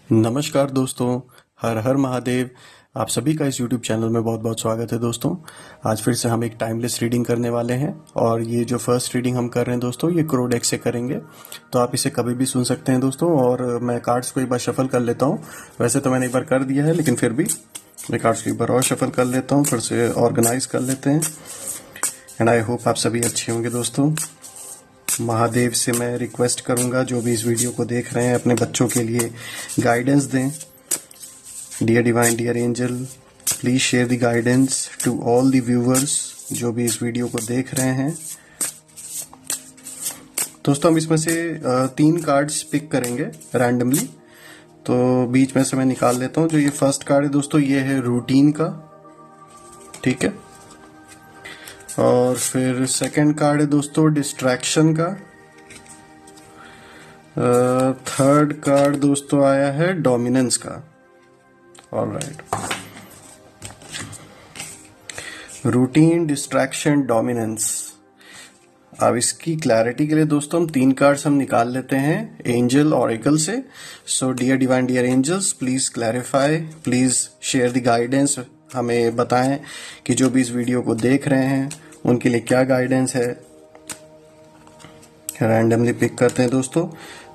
नमस्कार दोस्तों। हर हर महादेव। आप सभी का इस YouTube चैनल में बहुत बहुत स्वागत है दोस्तों। आज फिर से हम एक टाइमलेस रीडिंग करने वाले हैं और ये जो फर्स्ट रीडिंग हम कर रहे हैं दोस्तों, ये क्रो डेक से करेंगे। तो आप इसे कभी भी सुन सकते हैं दोस्तों। और मैं कार्ड्स को एक बार शफल कर लेता हूँ। वैसे तो मैंने एक बार कर दिया है, लेकिन फिर भी मैं कार्ड्स को एक बार और शफल कर लेता हूँ, फिर से ऑर्गेनाइज कर लेते हैं। एंड आई होप आप सभी अच्छे होंगे दोस्तों। महादेव से मैं रिक्वेस्ट करूंगा, जो भी इस वीडियो को देख रहे हैं अपने बच्चों के लिए गाइडेंस दें। Dear divine, dear angel, please share the guidance to all the viewers जो भी इस वीडियो को देख रहे हैं। दोस्तों, हम इसमें से 3 कार्ड्स पिक करेंगे रैंडमली। तो बीच में से मैं निकाल लेता हूं। जो ये फर्स्ट कार्ड है दोस्तों, ये है रूटीन का, ठीक है। और फिर सेकंड कार्ड है दोस्तों डिस्ट्रैक्शन का। थर्ड कार्ड दोस्तों आया है डोमिनेंस का। Alright, routine, distraction, dominance. अब इसकी क्लैरिटी के लिए दोस्तों हम 3 कार्ड्स हम निकाल लेते हैं एंजल ऑरेकल से। So dear divine, dear angels, please clarify, please share the guidance. हमें बताएं कि जो भी इस वीडियो को देख रहे हैं उनके लिए क्या गाइडेंस है। रैंडमली पिक करते हैं दोस्तों।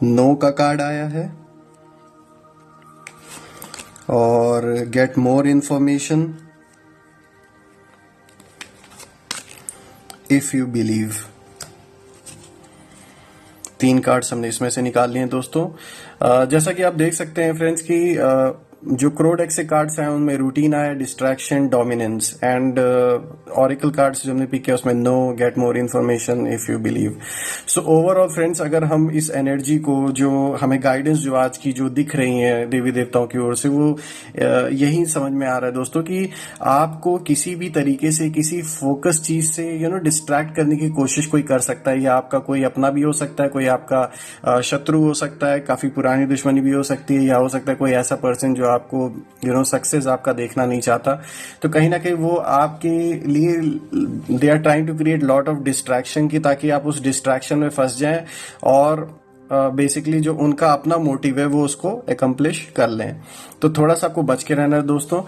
नो का कार्ड आया है और get more information, if you believe. 3 cards हमने इसमें से निकाल लिए हैं दोस्तों। जैसा कि आप देख सकते हैं फ्रेंड्स कि जो क्रो डेक से कार्ड्स हैं उनमें रूटीन आया, distraction, dominance. And oracle cards जो हमने पिक किया उसमें no, get more information, if you believe. So overall friends, अगर हम इस एनर्जी को, जो हमें गाइडेंस जो आज की जो दिख रही है देवी देवताओं की ओर से, वो यही समझ में आ रहा है दोस्तों कि आपको किसी भी तरीके से किसी फोकस चीज से डिस्ट्रैक्ट करने की कोशिश कोई कर सकता है। या आपका कोई अपना भी हो सकता है, कोई आपका शत्रु हो सकता है, काफी पुरानी दुश्मनी भी हो सकती है, या हो सकता है कोई ऐसा पर्सन जो आपको सक्सेस आपका देखना नहीं चाहता। तो कहीं ना कहीं वो आपके लिए they are trying to create lot of distraction की, ताकि आप उस डिस्ट्रैक्शन में फंस जाएं और बेसिकली जो उनका अपना मोटिव है वो उसको एकम्प्लिश कर लें। तो थोड़ा सा आपको बच के रहना है दोस्तों।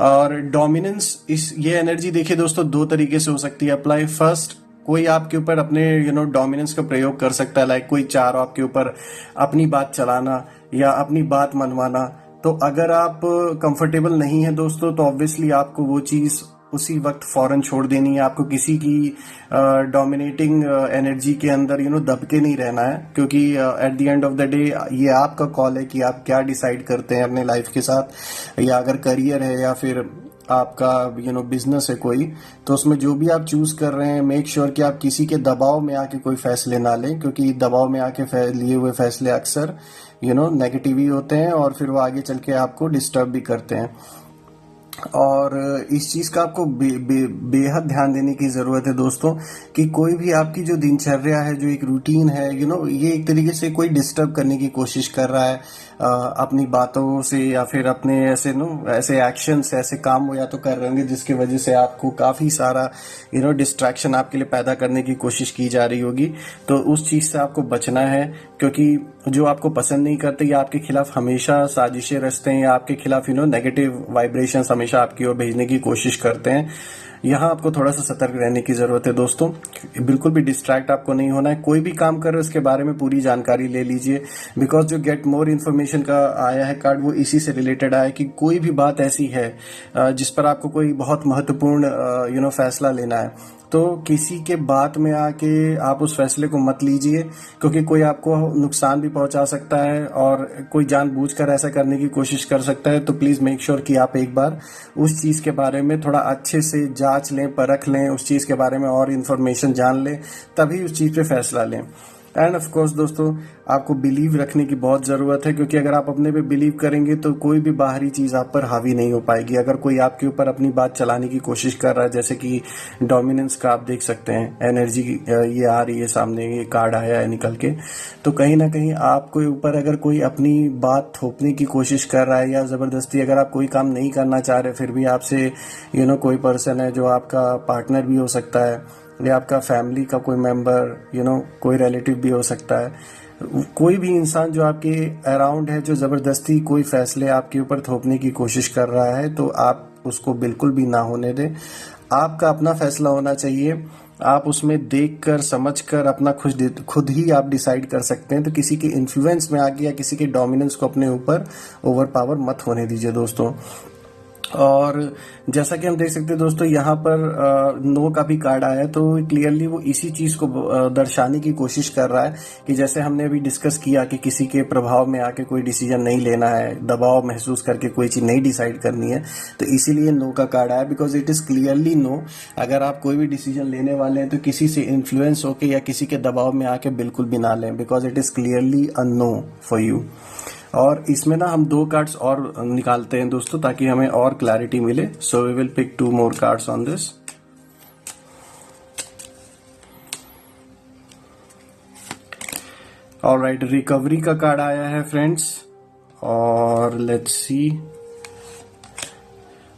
और डोमिनेंस, ये एनर्जी देखिए दोस्तों 2 तरीके से हो सकती है अप्लाई। फर्स्ट, कोई आपके ऊपर अपने डोमिनेंस का प्रयोग कर सकता है, लाइक कोई चाह रहा आपके ऊपर अपनी बात चलाना या अपनी बात मनवाना। तो अगर आप कंफर्टेबल नहीं है दोस्तों, तो ऑब्वियसली आपको वो चीज उसी वक्त फौरन छोड़ देनी है। आपको किसी की डोमिनेटिंग एनर्जी के अंदर दब के नहीं रहना है, क्योंकि at the end of the day ये आपका कॉल है कि आप क्या डिसाइड करते हैं अपने लाइफ के साथ। या अगर करियर है या फिर आपका बिजनेस है कोई, तो उसमें जो भी आप चूज कर रहे हैं, मेक श्योर कि आप किसी के दबाव में आके कोई फैसले ना लें, क्योंकि दबाव में आके लिए हुए फैसले अक्सर नेगेटिव ही होते हैं और फिर वो आगे चल के आपको डिस्टर्ब भी करते हैं। और इस चीज का आपको बेहद ध्यान देने की जरूरत है दोस्तों कि कोई भी आपकी जो दिनचर्या है, जो एक रूटीन है, ये एक तरीके से कोई डिस्टर्ब करने की कोशिश कर रहा है अपनी बातों से, या फिर अपने ऐसे एक्शन से, ऐसे काम वो या तो कर रहे होंगे जिसकी वजह से आपको काफी सारा डिस्ट्रैक्शन आपके लिए पैदा करने की कोशिश की जा रही होगी। तो उस चीज से आपको बचना है, क्योंकि जो आपको पसंद नहीं करते या आपके खिलाफ हमेशा साजिशें रचते हैं, या आपके खिलाफ नेगेटिव वाइब्रेशन हमेशा आपकी ओर भेजने की कोशिश करते हैं। यहाँ आपको थोड़ा सा सतर्क रहने की जरूरत है दोस्तों। बिल्कुल भी डिस्ट्रैक्ट आपको नहीं होना है। कोई भी काम कर रहे हो उसके बारे में पूरी जानकारी ले लीजिए, बिकॉज जो गेट मोर इन्फॉर्मेशन का आया है कार्ड, वो इसी से रिलेटेड आया है कि कोई भी बात ऐसी है जिस पर आपको कोई बहुत महत्वपूर्ण फैसला लेना है, तो किसी के बात में आके आप उस फैसले को मत लीजिए, क्योंकि कोई आपको नुकसान भी पहुंचा सकता है और कोई जानबूझकर ऐसा करने की कोशिश कर सकता है। तो प्लीज मेक श्योर कि आप एक बार उस चीज के बारे में थोड़ा अच्छे से जांच लें, परख लें, उस चीज के बारे में और इन्फॉर्मेशन जान लें, तभी उस चीज पे फैसला लें। एंड ऑफ कोर्स दोस्तों, आपको बिलीव रखने की बहुत जरूरत है, क्योंकि अगर आप अपने पे बिलीव करेंगे तो कोई भी बाहरी चीज आप पर हावी नहीं हो पाएगी। अगर कोई आपके ऊपर अपनी बात चलाने की कोशिश कर रहा है, जैसे कि डोमिनेंस का आप देख सकते हैं एनर्जी ये आ रही है सामने, ये कार्ड आया है निकल के, तो कहीं ना कहीं आपके ऊपर अगर कोई अपनी बात थोपने की कोशिश कर रहा है, या जबरदस्ती अगर आप कोई काम नहीं करना चाह रहे फिर भी आपसे कोई पर्सन है जो आपका पार्टनर भी हो सकता है, या आपका फैमिली का कोई मेंबर, कोई रिलेटिव भी हो सकता है। कोई भी इंसान जो आपके अराउंड है, जो ज़बरदस्ती कोई फैसले आपके ऊपर थोपने की कोशिश कर रहा है, तो आप उसको बिल्कुल भी ना होने दें। आपका अपना फैसला होना चाहिए। आप उसमें देखकर समझकर अपना खुद ही आप डिसाइड कर सकते हैं। तो किसी के इन्फ्लुएंस में आके या किसी के डोमिनेंस को अपने ऊपर ओवर पावर मत होने दीजिए दोस्तों। और जैसा कि हम देख सकते हैं दोस्तों, यहाँ पर नो का भी कार्ड आया है, तो क्लियरली वो इसी चीज को दर्शाने की कोशिश कर रहा है कि जैसे हमने अभी डिस्कस किया कि किसी के प्रभाव में आके कोई डिसीजन नहीं लेना है, दबाव महसूस करके कोई चीज नहीं डिसाइड करनी है। तो इसीलिए नो का कार्ड आया, because it is clearly no. अगर आप कोई भी डिसीजन लेने वाले हैं तो किसी से इन्फ्लुएंस होके या किसी के दबाव में आके बिल्कुल भी ना लें, because it is clearly a no for you. और इसमें ना हम 2 कार्ड्स और निकालते हैं दोस्तों, ताकि हमें और क्लैरिटी मिले। So we will pick 2 more cards on this. Alright, recovery का कार्ड आया है फ्रेंड्स, और लेट्स सी,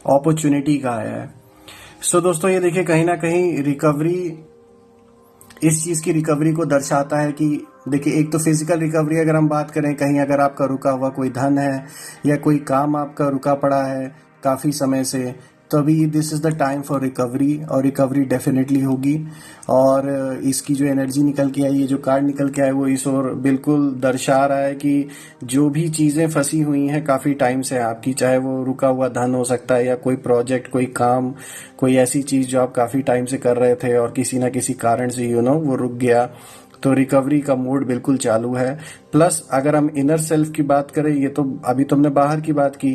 अपॉर्चुनिटी का आया है। सो दोस्तों ये देखिए, कहीं ना कहीं रिकवरी इस चीज की रिकवरी को दर्शाता है कि देखिए, एक तो फिजिकल रिकवरी अगर हम बात करें, कहीं अगर आपका रुका हुआ कोई धन है या कोई काम आपका रुका पड़ा है काफी समय से, तो अभी this is the time for recovery, और रिकवरी डेफिनेटली होगी। और इसकी जो एनर्जी निकल के आई, ये जो कार्ड निकल के आए, वो इस ओर बिल्कुल दर्शा रहा है कि जो भी चीजें फंसी हुई हैं काफी टाइम से आपकी, चाहे वो रुका हुआ धन हो सकता है या कोई प्रोजेक्ट, कोई काम, कोई ऐसी चीज जो आप काफी टाइम से कर रहे थे और किसी ना किसी कारण से वो रुक गया, तो रिकवरी का मोड बिल्कुल चालू है। प्लस अगर हम इनर सेल्फ की बात करें, ये तो अभी तुमने बाहर की बात की,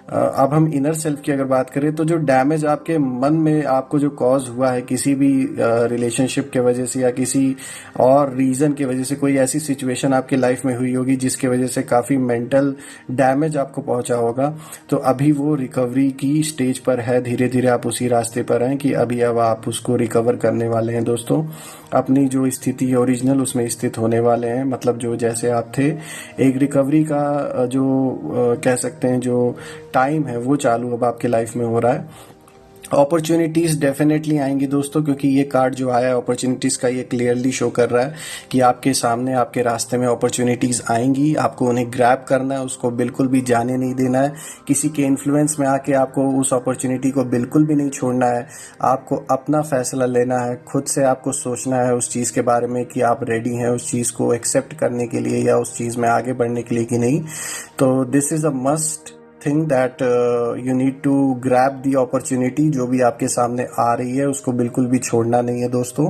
अब हम इनर सेल्फ की अगर बात करें, तो जो डैमेज आपके मन में आपको जो कॉज हुआ है किसी भी रिलेशनशिप के वजह से या किसी और रीजन की वजह से, कोई ऐसी सिचुएशन आपकी लाइफ में हुई होगी जिसकी वजह से काफी मेंटल डैमेज आपको पहुंचा होगा, तो अभी वो रिकवरी की स्टेज पर है। धीरे धीरे आप उसी रास्ते पर हैं कि अभी अब आप उसको रिकवर करने वाले हैं दोस्तों। अपनी जो स्थिति है ओरिजिनल, उसमें स्थित होने वाले हैं। मतलब जो जैसे आप थे, एक रिकवरी का जो कह सकते हैं जो टाइम है, वो चालू अब आपके लाइफ में हो रहा है। अपॉर्चुनिटीज डेफिनेटली आएंगी दोस्तों, क्योंकि ये कार्ड जो आया है अपॉर्चुनिटीज का, ये क्लियरली शो कर रहा है कि आपके सामने, आपके रास्ते में अपॉर्चुनिटीज आएंगी। आपको उन्हें ग्रैब करना है, उसको बिल्कुल भी जाने नहीं देना है। किसी के इन्फ्लुएंस में आके आपको उस अपॉर्चुनिटी को बिल्कुल भी नहीं छोड़ना है। आपको अपना फैसला लेना है, खुद से आपको सोचना है उस चीज के बारे में कि आप रेडी हैं उस चीज को एक्सेप्ट करने के लिए या उस चीज में आगे बढ़ने के लिए कि नहीं। तो this is a must thing that you need to grab the opportunity. जो भी आपके सामने आ रही है उसको बिल्कुल भी छोड़ना नहीं है दोस्तों,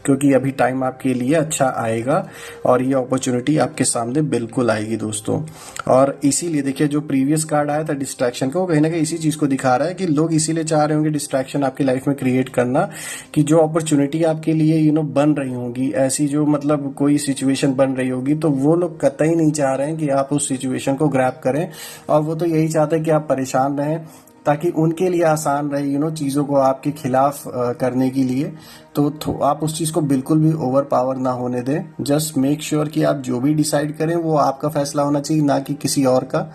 क्योंकि अभी टाइम आपके लिए अच्छा आएगा और ये अपॉर्चुनिटी आपके सामने बिल्कुल आएगी दोस्तों। और इसीलिए देखिए, जो प्रीवियस कार्ड आया था डिस्ट्रैक्शन का, वो कहीं ना कहीं इसी चीज को दिखा रहा है कि लोग इसीलिए चाह रहे होंगे डिस्ट्रैक्शन आपकी लाइफ में क्रिएट करना, कि जो अपॉर्चुनिटी आपके लिए बन रही होंगी, ऐसी जो मतलब कोई सिचुएशन बन रही होगी, तो वो लोग कतई नहीं चाह रहे हैं कि आप उस सिचुएशन को ग्रैब करें। और वो तो यही चाहते हैं कि आप परेशान रहें, ताकि उनके लिए आसान रहे चीज़ों को आपके खिलाफ करने के लिए। तो आप उस चीज़ को बिल्कुल भी ओवर पावर ना होने दें। जस्ट मेक श्योर कि आप जो भी डिसाइड करें वो आपका फैसला होना चाहिए, ना कि किसी और का।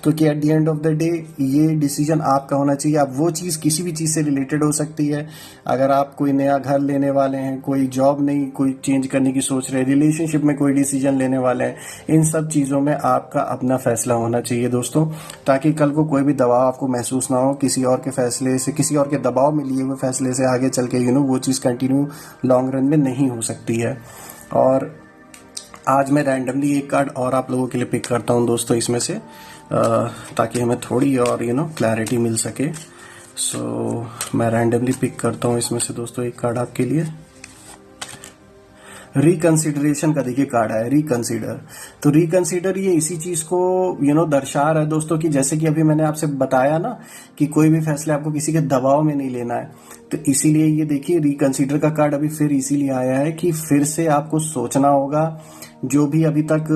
क्योंकि at the end of the day ये डिसीजन आपका होना चाहिए। आप वो चीज़ किसी भी चीज़ से रिलेटेड हो सकती है। अगर आप कोई नया घर लेने वाले हैं, कोई जॉब नहीं कोई चेंज करने की सोच रहे हैं, रिलेशनशिप में कोई डिसीजन लेने वाले हैं, इन सब चीज़ों में आपका अपना फैसला होना चाहिए दोस्तों, ताकि कल को कोई भी दबाव आपको महसूस ना हो किसी और के फैसले से, किसी और के दबाव में लिए हुए फैसले से आगे चल के वो चीज़ कंटिन्यू लॉन्ग रन में नहीं हो सकती है। और आज मैं रैंडमली एक कार्ड और आप लोगों के लिए पिक करता हूं दोस्तों इसमें से, ताकि हमें थोड़ी और क्लैरिटी मिल सके। सो मैं रैंडमली पिक करता हूं इसमें से दोस्तों एक कार्ड आपके लिए। रिकंसिडरेशन का देखिए कार्ड है, रिकंसिडर। तो रिकंसिडर ये इसी चीज को दर्शा रहा है दोस्तों, कि जैसे कि अभी मैंने आपसे बताया ना कि कोई भी फैसले आपको किसी के दबाव में नहीं लेना है। तो इसीलिए ये देखिए रिकंसिडर का कार्ड अभी फिर इसीलिए आया है कि फिर से आपको सोचना होगा जो भी अभी तक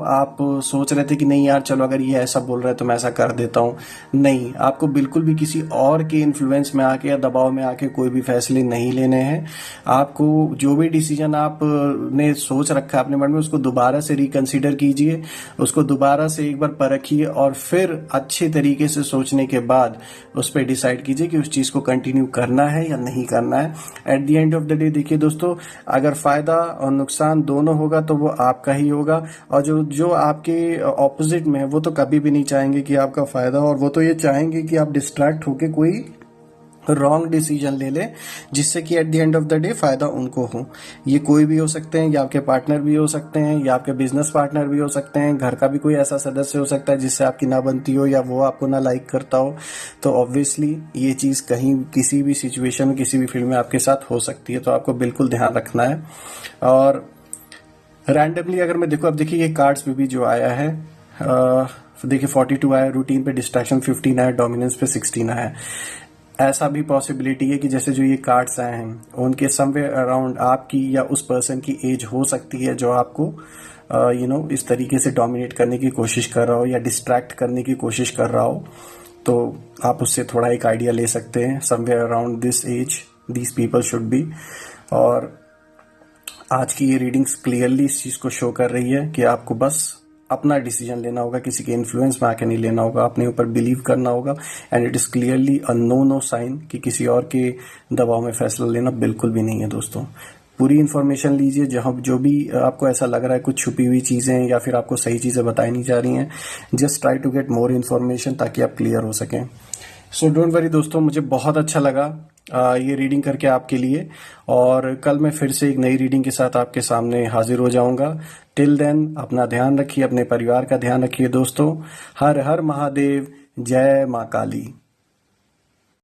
आप सोच रहे थे कि नहीं यार चलो अगर ये ऐसा बोल रहा है तो मैं ऐसा कर देता हूँ, नहीं, आपको बिल्कुल भी किसी और के इन्फ्लुएंस में आके या दबाव में आके कोई भी फैसले नहीं लेने हैं। आपको जो भी डिसीजन आप ने सोच रखा है अपने मन में, उसको दोबारा से रिकंसिडर कीजिए, उसको दोबारा से एक बार परखिए और फिर अच्छे तरीके से सोचने के बाद उस पर डिसाइड कीजिए कि उस चीज को कंटिन्यू करना है या नहीं करना है। At the end of the day देखिए दोस्तों, अगर फायदा और नुकसान दोनों होगा तो वो आपका ही होगा, और जो जो आपके ऑपोजिट में है वो तो कभी भी नहीं चाहेंगे कि आपका फायदा, और वो तो ये चाहेंगे कि आप डिस्ट्रैक्ट होके कोई रॉन्ग डिसीजन ले ले जिससे कि at the end of the day फायदा उनको हो। ये कोई भी हो सकते हैं, या आपके पार्टनर भी हो सकते हैं, या आपके बिजनेस पार्टनर भी हो सकते हैं, घर का भी कोई ऐसा सदस्य हो सकता है जिससे आपकी ना बनती हो या वो आपको ना लाइक करता हो। तो ऑब्वियसली ये चीज कहीं किसी भी सिचुएशन में किसी भी फील्ड में आपके साथ हो सकती है, तो आपको बिल्कुल ध्यान रखना है। और रैंडमली अगर मैं देखूं, अब देखिए ये कार्ड्स पे भी जो आया है, देखिए 42 आया, रूटीन पे डिस्ट्रैक्शन 15 आया, डोमिनेंस पे 16 आया। ऐसा भी पॉसिबिलिटी है कि जैसे जो ये कार्ड्स आए हैं उनके समवेयर अराउंड आपकी या उस पर्सन की एज हो सकती है जो आपको इस तरीके से डोमिनेट करने की कोशिश कर रहा हो या डिस्ट्रैक्ट करने की कोशिश कर रहा हो। तो आप उससे थोड़ा एक आइडिया ले सकते हैं, somewhere around this age these people should be. और आज की ये रीडिंग्स क्लियरली इस चीज को शो कर रही है कि आपको बस अपना डिसीजन लेना होगा, किसी के इन्फ्लुएंस में आके नहीं लेना होगा, अपने ऊपर बिलीव करना होगा। And it is clearly a no sign कि किसी और के दबाव में फैसला लेना बिल्कुल भी नहीं है दोस्तों। पूरी इन्फॉर्मेशन लीजिए, जहां जो भी आपको ऐसा लग रहा है कुछ छुपी हुई चीजें या फिर आपको सही चीजें बताई नहीं जा रही हैं, just try to get more information ताकि आप क्लियर हो सकें। सो डोंट वरी दोस्तों, मुझे बहुत अच्छा लगा ये रीडिंग करके आपके लिए, और कल मैं फिर से एक नई रीडिंग के साथ आपके सामने हाजिर हो जाऊंगा। टिल देन अपना ध्यान रखिए, अपने परिवार का ध्यान रखिए दोस्तों। हर हर महादेव, जय माँ काली।